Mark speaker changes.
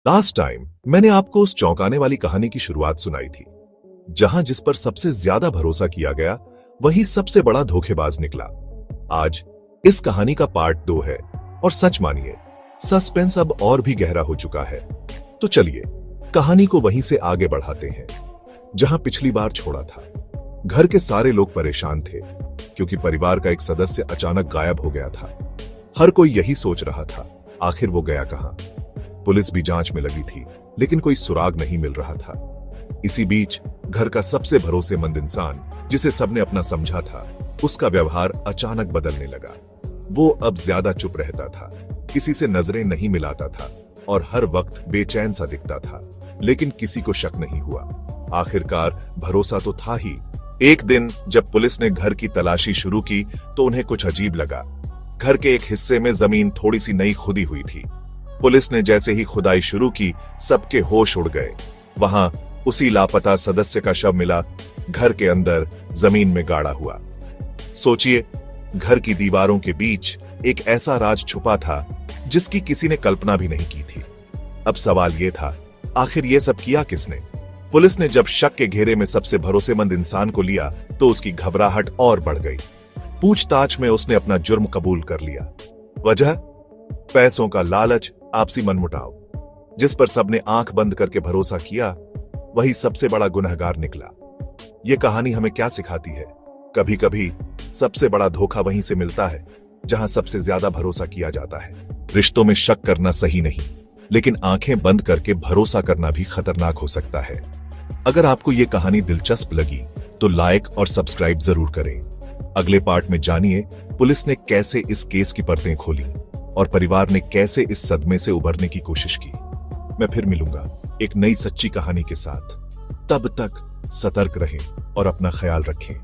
Speaker 1: Last time मैंने आपको उस चौंकाने वाली कहानी की शुरुआत सुनाई थी, जहां जिस पर सबसे ज्यादा भरोसा किया गया वही सबसे बड़ा धोखेबाज निकला। आज इस कहानी का पार्ट 2 है और सच मानिए सस्पेंस अब और भी गहरा हो चुका है। तो चलिए कहानी को वहीं से आगे बढ़ाते हैं जहां पिछली बार छोड़ा था। घर के सारे लोग परेशान थे क्योंकि परिवार का एक सदस्य अचानक गायब हो गया था। हर कोई यही सोच रहा था, आखिर वो गया कहां। पुलिस भी जांच में लगी थी लेकिन कोई सुराग नहीं मिल रहा था। इसी बीच घर का सबसे भरोसेमंद इंसान जिसे सबने अपना समझा था, उसका व्यवहार अचानक बदलने लगा। वो अब ज्यादा चुप रहता था, किसी से नजरें नहीं मिलाता था और हर वक्त बेचैन सा दिखता था। लेकिन किसी को शक नहीं हुआ। आखिरकार भरोसा तो था ही। एक दिन जब पुलिस ने घर की तलाशी शुरू की तो उन्हें कुछ अजीब लगा। घर के एक हिस्से में जमीन थोड़ी सी नई खुदी हुई थी। पुलिस ने जैसे ही खुदाई शुरू की, सबके होश उड़ गए। वहां उसी लापता सदस्य का शव मिला, घर के अंदर जमीन में गाड़ा हुआ। सोचिए, घर की दीवारों के बीच एक ऐसा राज छुपा था जिसकी किसी ने कल्पना भी नहीं की थी। अब सवाल यह था, आखिर यह सब किया किसने? पुलिस ने जब शक के घेरे में सबसे भरोसेमंद इंसान को लिया तो उसकी घबराहट और बढ़ गई। पूछताछ में उसने अपना जुर्म कबूल कर लिया। वजह? पैसों का लालच, आपसी मनमुटाव। जिस पर सबने आंख बंद करके भरोसा किया वही सबसे बड़ा गुनहगार निकला। यह कहानी हमें क्या सिखाती है? कभी कभी सबसे बड़ा धोखा वहीं से मिलता है जहां सबसे ज्यादा भरोसा किया जाता है। रिश्तों में शक करना सही नहीं, लेकिन आंखें बंद करके भरोसा करना भी खतरनाक हो सकता है। अगर आपको यह कहानी दिलचस्प लगी तो लाइक और सब्सक्राइब जरूर करें। अगले पार्ट में जानिए पुलिस ने कैसे इस केस की परतें खोली और परिवार ने कैसे इस सदमे से उबरने की कोशिश की। मैं फिर मिलूंगा एक नई सच्ची कहानी के साथ। तब तक सतर्क रहें और अपना ख्याल रखें।